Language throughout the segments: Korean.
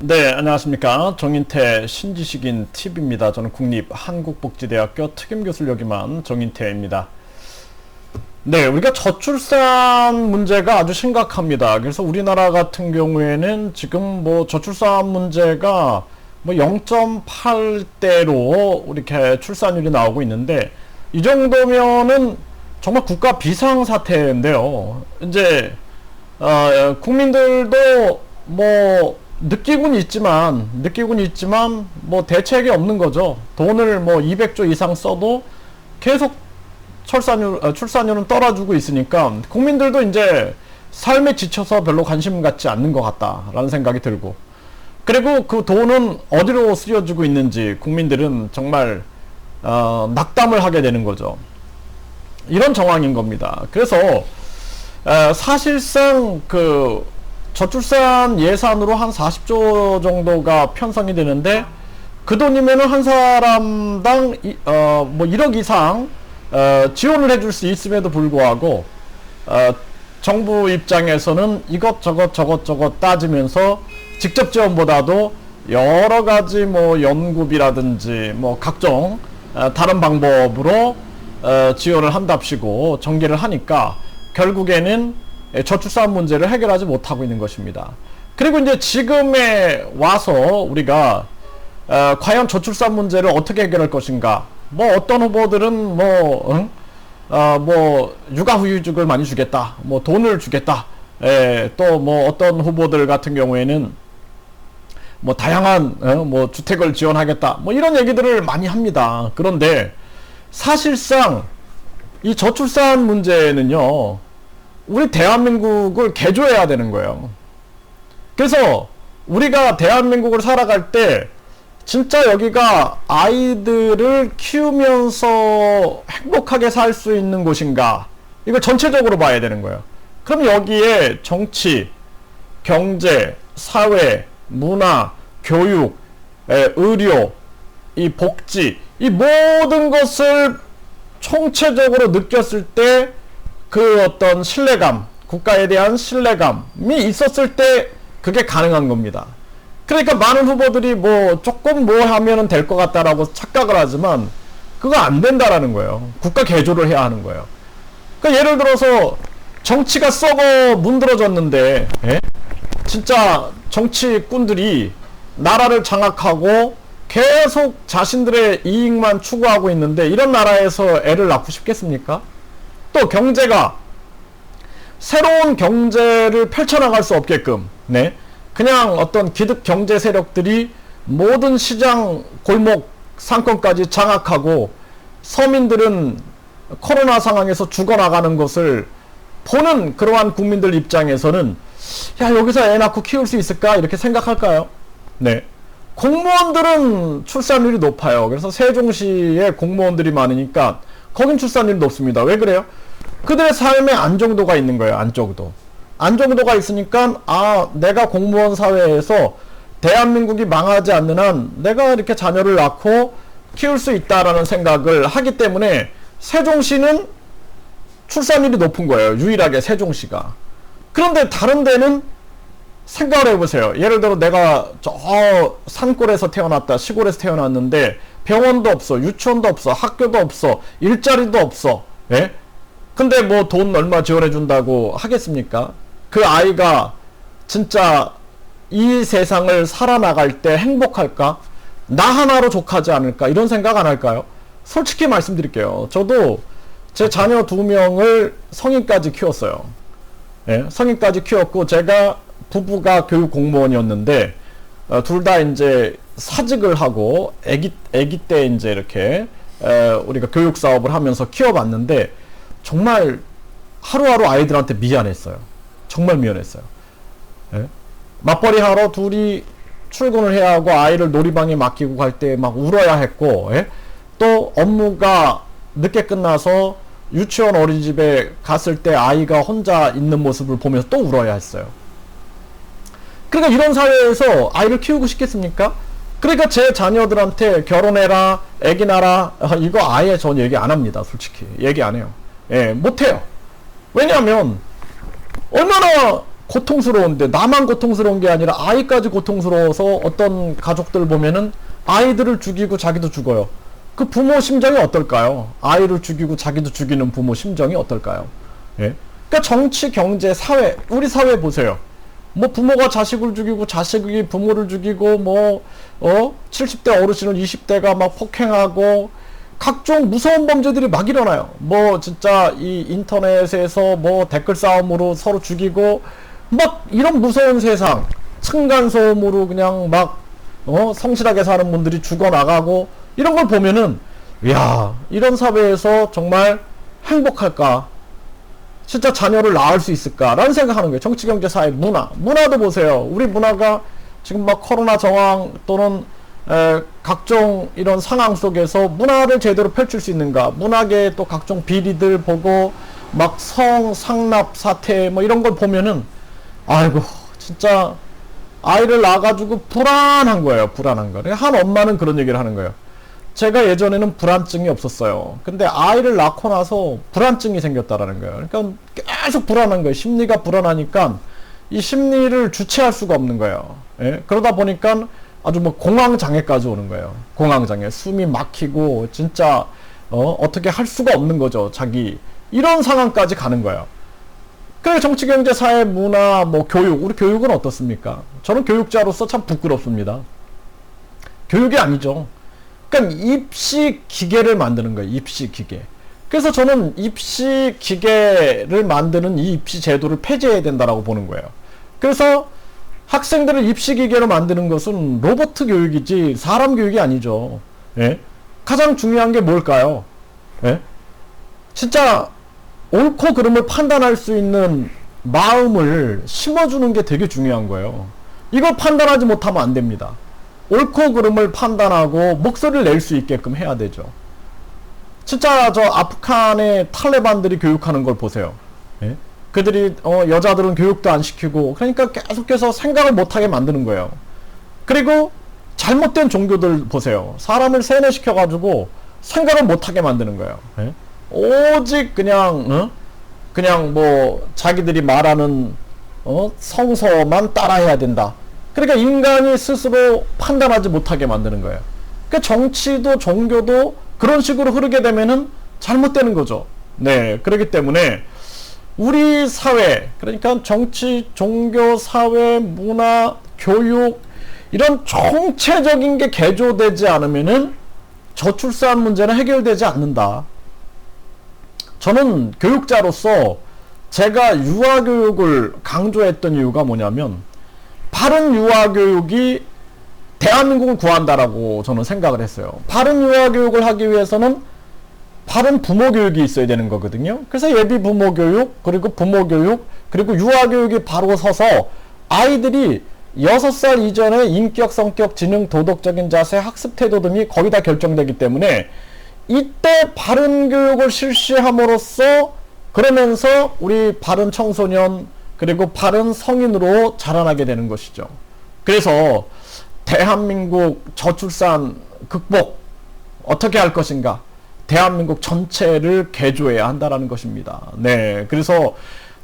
네, 안녕하십니까. 정인태 신지식인 TV입니다. 저는 국립한국복지대학교 특임교수를 역임한 정인태입니다. 네, 우리가 저출산 문제가 아주 심각합니다. 그래서 우리나라 같은 경우에는 지금 저출산 문제가 0.8대로 이렇게 출산율이 나오고 있는데, 이 정도면은 정말 국가 비상사태인데요. 이제 국민들도 느끼곤 있지만 대책이 없는 거죠. 돈을 200조 이상 써도 계속 출산율은 떨어지고 있으니까 국민들도 이제 삶에 지쳐서 별로 관심 갖지 않는 것 같다라는 생각이 들고, 그리고 그 돈은 어디로 쓰여지고 있는지 국민들은 정말 낙담을 하게 되는 거죠. 이런 정황인 겁니다. 그래서 사실상 저출산 예산으로 한 40조 정도가 편성이 되는데, 그 돈이면은 한 사람당 1억 이상 지원을 해줄 수 있음에도 불구하고 정부 입장에서는 이것저것 따지면서 직접 지원보다도 여러 가지 연구비라든지 각종 다른 방법으로 지원을 한답시고 전개를 하니까 결국에는 저출산 문제를 해결하지 못하고 있는 것입니다. 그리고 이제 지금에 와서 우리가 과연 저출산 문제를 어떻게 해결할 것인가, 어떤 후보들은 육아휴직을 많이 주겠다, 돈을 주겠다, 또 어떤 후보들 같은 경우에는 다양한 주택을 지원하겠다, 이런 얘기들을 많이 합니다. 그런데 사실상 이 저출산 문제는요, 우리 대한민국을 개조해야 되는 거예요. 그래서 우리가 대한민국을 살아갈 때 진짜 여기가 아이들을 키우면서 행복하게 살 수 있는 곳인가, 이걸 전체적으로 봐야 되는 거예요. 그럼 여기에 정치, 경제, 사회, 문화, 교육, 의료, 이 복지, 이 모든 것을 총체적으로 느꼈을 때 그 어떤 신뢰감, 국가에 대한 신뢰감이 있었을 때 그게 가능한 겁니다. 그러니까 많은 후보들이 조금 하면은 될 것 같다라고 착각을 하지만 그거 안 된다라는 거예요. 국가 개조를 해야 하는 거예요. 그러니까 예를 들어서 정치가 썩어 문드러졌는데, 진짜 정치꾼들이 나라를 장악하고 계속 자신들의 이익만 추구하고 있는데 이런 나라에서 애를 낳고 싶겠습니까? 또 경제가 새로운 경제를 펼쳐나갈 수 없게끔, 그냥 어떤 기득 경제 세력들이 모든 시장, 골목, 상권까지 장악하고 서민들은 코로나 상황에서 죽어나가는 것을 보는 그러한 국민들 입장에서는 여기서 애 낳고 키울 수 있을까 이렇게 생각할까요? 공무원들은 출산율이 높아요. 그래서 세종시에 공무원들이 많으니까 거긴 출산율이 높습니다. 왜 그래요? 그들의 삶에 안정도가 있는 거예요. 안정도가 있으니까 내가 공무원 사회에서 대한민국이 망하지 않는 한 내가 이렇게 자녀를 낳고 키울 수 있다라는 생각을 하기 때문에 세종시는 출산율이 높은 거예요. 유일하게 세종시가. 그런데 다른 데는 생각을 해보세요. 예를 들어 내가 저 산골에서 태어났다, 시골에서 태어났는데 병원도 없어, 유치원도 없어, 학교도 없어, 일자리도 없어. 근데 돈 얼마 지원해준다고 하겠습니까? 그 아이가 진짜 이 세상을 살아나갈 때 행복할까? 나 하나로 족하지 않을까? 이런 생각 안 할까요? 솔직히 말씀드릴게요. 저도 제 자녀 2명을 성인까지 키웠어요. 성인까지 키웠고, 제가 부부가 교육 공무원이었는데 둘 다 이제 사직을 하고 아기 때 이제 이렇게 우리가 교육 사업을 하면서 키워봤는데 정말 하루하루 아이들한테 미안했어요. 정말 미안했어요. 맞벌이 하러 둘이 출근을 해야 하고 아이를 놀이방에 맡기고 갈 때 막 울어야 했고, 또 업무가 늦게 끝나서 유치원 어린이집에 갔을 때 아이가 혼자 있는 모습을 보면서 또 울어야 했어요. 그러니까 이런 사회에서 아이를 키우고 싶겠습니까? 그러니까 제 자녀들한테 결혼해라, 애기 낳아라, 이거 아예 전 얘기 안 합니다. 솔직히 얘기 안 해요. 못해요. 왜냐하면 얼마나 고통스러운데 나만 고통스러운 게 아니라 아이까지 고통스러워서 어떤 가족들 보면은 아이들을 죽이고 자기도 죽어요. 그 부모 심정이 어떨까요? 아이를 죽이고 자기도 죽이는 부모 심정이 어떨까요? 예? 그러니까 정치, 경제, 사회, 우리 사회 보세요. 뭐 부모가 자식을 죽이고 자식이 부모를 죽이고 70대 어르신을 20대가 막 폭행하고 각종 무서운 범죄들이 막 일어나요. 뭐 진짜 이 인터넷에서 뭐 댓글 싸움으로 서로 죽이고 막 이런 무서운 세상, 층간소음으로 그냥 막 성실하게 사는 분들이 죽어나가고 이런 걸 보면은 야, 이런 사회에서 정말 행복할까? 진짜 자녀를 낳을 수 있을까라는 생각하는 거예요. 정치, 경제, 사회, 문화도 보세요. 우리 문화가 지금 막 코로나 정황 또는 각종 이런 상황 속에서 문화를 제대로 펼칠 수 있는가? 문학의 또 각종 비리들 보고 막 상납 사태 뭐 이런 걸 보면은 아이고 진짜 아이를 낳아가지고 불안한 거예요. 불안한 거. 한 엄마는 그런 얘기를 하는 거예요. 제가 예전에는 불안증이 없었어요. 근데 아이를 낳고 나서 불안증이 생겼다라는 거예요. 그러니까 계속 불안한 거예요. 심리가 불안하니까 이 심리를 주체할 수가 없는 거예요. 예? 그러다 보니까 아주 뭐 공황장애까지 오는 거예요. 공황장애. 숨이 막히고 진짜 어떻게 할 수가 없는 거죠. 자기. 이런 상황까지 가는 거예요. 그래 정치, 경제, 사회, 문화, 뭐 교육. 우리 교육은 어떻습니까? 저는 교육자로서 참 부끄럽습니다. 교육이 아니죠. 그러니까 입시 기계를 만드는 거예요. 입시 기계. 그래서 저는 입시 기계를 만드는 이 입시 제도를 폐지해야 된다라고 보는 거예요. 그래서 학생들을 입시 기계로 만드는 것은 로봇 교육이지 사람 교육이 아니죠. 예? 가장 중요한 게 뭘까요? 예? 진짜 옳고 그름을 판단할 수 있는 마음을 심어주는 게 되게 중요한 거예요. 이걸 판단하지 못하면 안 됩니다. 옳고 그름을 판단하고 목소리를 낼 수 있게끔 해야 되죠. 진짜 저 아프간의 탈레반들이 교육하는 걸 보세요. 예? 그들이 여자들은 교육도 안 시키고 그러니까 계속해서 생각을 못하게 만드는 거예요. 그리고 잘못된 종교들 보세요. 사람을 세뇌시켜가지고 생각을 못하게 만드는 거예요. 예? 오직 그냥 뭐 자기들이 말하는 성서만 따라해야 된다. 그러니까 인간이 스스로 판단하지 못하게 만드는 거예요. 그러니까 정치도 종교도 그런 식으로 흐르게 되면은 잘못되는 거죠. 네, 그렇기 때문에 우리 사회, 그러니까 정치, 종교, 사회, 문화, 교육 이런 총체적인 게 개조되지 않으면은 저출산 문제는 해결되지 않는다. 저는 교육자로서 제가 유아교육을 강조했던 이유가 뭐냐면 바른 유아교육이 대한민국을 구한다라고 저는 생각을 했어요. 바른 유아교육을 하기 위해서는 바른 부모교육이 있어야 되는 거거든요. 그래서 예비 부모교육, 그리고 부모교육, 그리고 유아교육이 바로 서서 아이들이 6살 이전에 인격, 성격, 지능, 도덕적인 자세, 학습 태도 등이 거의 다 결정되기 때문에 이때 바른 교육을 실시함으로써 그러면서 우리 바른 청소년 그리고 바른 성인으로 자라나게 되는 것이죠. 그래서 대한민국 저출산 극복 어떻게 할 것인가? 대한민국 전체를 개조해야 한다라는 것입니다. 네, 그래서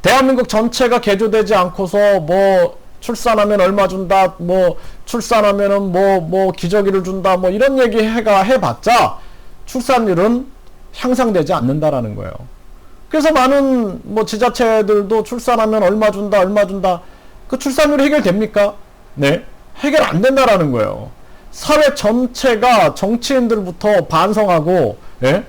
대한민국 전체가 개조되지 않고서 뭐 출산하면 얼마 준다, 뭐 출산하면은 뭐 기저귀를 준다, 뭐 이런 얘기 해봤자 출산율은 향상되지 않는다라는 거예요. 그래서 많은 뭐 지자체들도 출산하면 얼마 준다. 그 출산율이 해결됩니까? 네. 해결 안 된다라는 거예요. 사회 전체가 정치인들부터 반성하고, 예?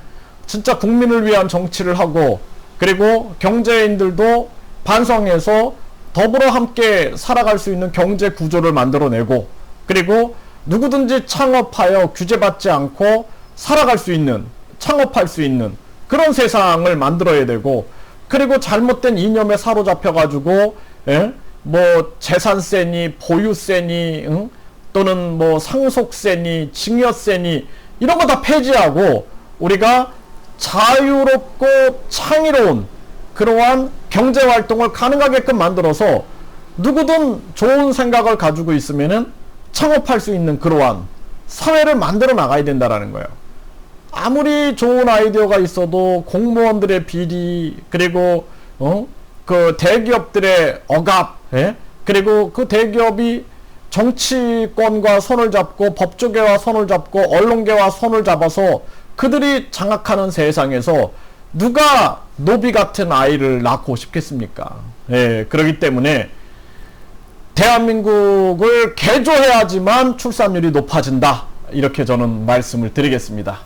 진짜 국민을 위한 정치를 하고, 그리고 경제인들도 반성해서 더불어 함께 살아갈 수 있는 경제 구조를 만들어내고, 그리고 누구든지 창업하여 규제받지 않고 살아갈 수 있는, 창업할 수 있는 그런 세상을 만들어야 되고, 그리고 잘못된 이념에 사로잡혀가지고, 예? 뭐 재산세니, 보유세니, 또는 뭐 상속세니, 증여세니 이런 거 다 폐지하고 우리가 자유롭고 창의로운 그러한 경제활동을 가능하게끔 만들어서 누구든 좋은 생각을 가지고 있으면은 창업할 수 있는 그러한 사회를 만들어 나가야 된다라는 거예요. 아무리 좋은 아이디어가 있어도 공무원들의 비리, 그리고 그 대기업들의 억압, 예? 그리고 그 대기업이 정치권과 손을 잡고 법조계와 손을 잡고 언론계와 손을 잡아서 그들이 장악하는 세상에서 누가 노비 같은 아이를 낳고 싶겠습니까? 예, 그렇기 때문에 대한민국을 개조해야지만 출산율이 높아진다. 이렇게 저는 말씀을 드리겠습니다.